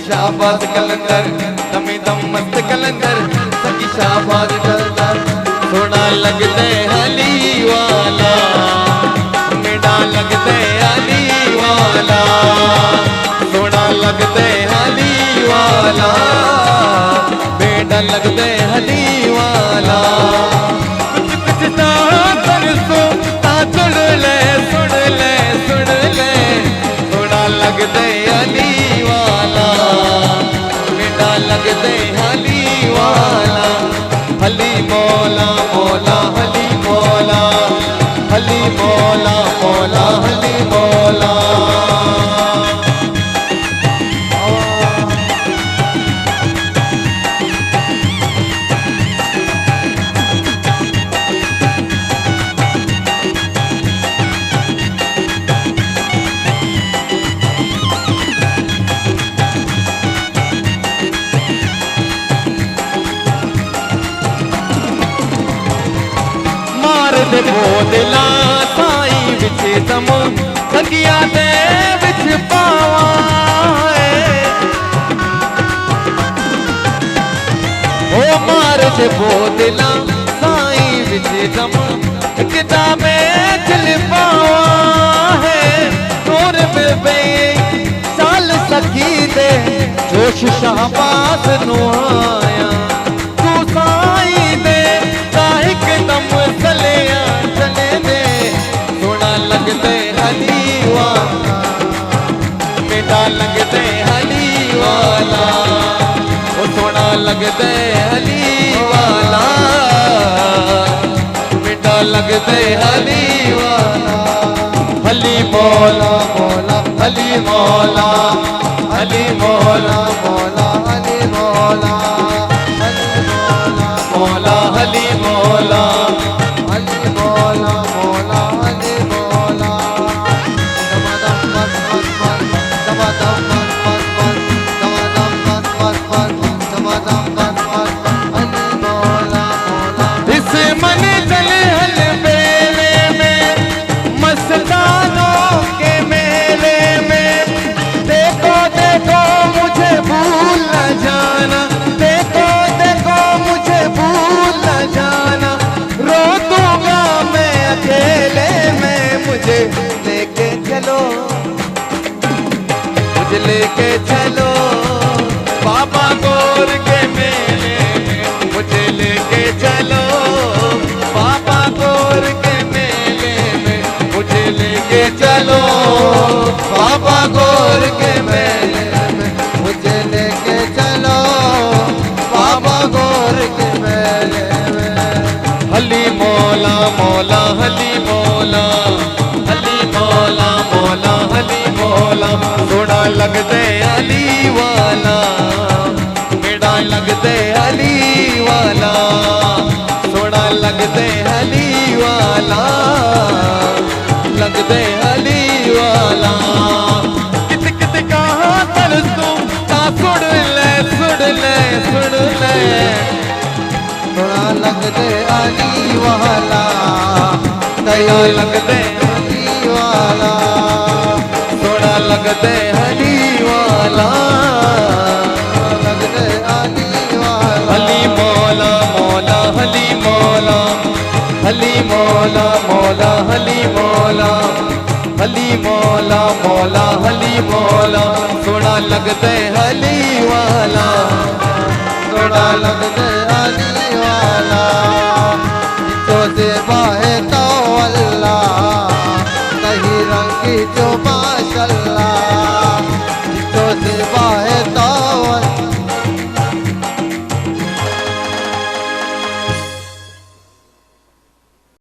शाहबाज कलंदर दमे दम मस्त कलंदर सखी शाहबाज कलंदर सोना लगते हली वाला मेरा लगते हली वाला सोना लगते हली वाला बेटा लगते हली वाला कुछ कुछ तरसो ता सुन ले सुन ले सुन ले सोना लगते हली वाला बेटा लगते हली वाला हली मौला मौला हली मौला हली मौला मौला हली मौला दे बोदला साई विच दम सगिया दे विच पावा ओ मार दे बोदला साई विच दम किदा में दिल पावा है तोर बेबे चाल सकी दे जोश शाहबाज नु आया तू साई दे साहिक दम चलिया चले दे सोना लगते हली वाला बेटा लगते हली वाला ओ सोना लगते हली वाला बेटा लगते हली वाला हली मौला मौला हली मौला हली मौला मौला हली मौला हली मौला मौला हली मौला हली मौला मौला हली मौला दमदम मत मत मत दमदम मत मत मत दमदम मत मत मत दमदम मत मत हली मौला मौला इस मन चले हल बेले में मस्तानों के मेले में देखो देखो मुझे भूल न जाना देखो देखो मुझे भूल न जाना रो दूंगा मैं अकेले में मुझे लेके चलो मुझे लेके चलो बाबा गौर के मेले में मुझे लेके चलो बाबा गौर के मेले में मुझे लेके चलो बाबा गौर के मेले में मुझे लेके चलो बाबा गौर के मेले में हली मौला मौला हली मौला हली मौला मौला हली मौला सोना लगते हली वाला बेड़ा लगते हली वाला सोना लगते हली वाला लगते हली वाला कित कित कहाँ तरसूं ता सुन ले सुन ले सुन ले सोना लगते हली वाला दया लगते हली वाला सोना लगते हली वाला लगते हली वाला हली मौला मौला हली मौला हली मौला मौला हली मौला हली मौला मौला हली मौला सोना लगते हली वाला सोना लगते हली वाला तो से बाहे तो अल्लाह कहीं रंगी जो माशाल्लाह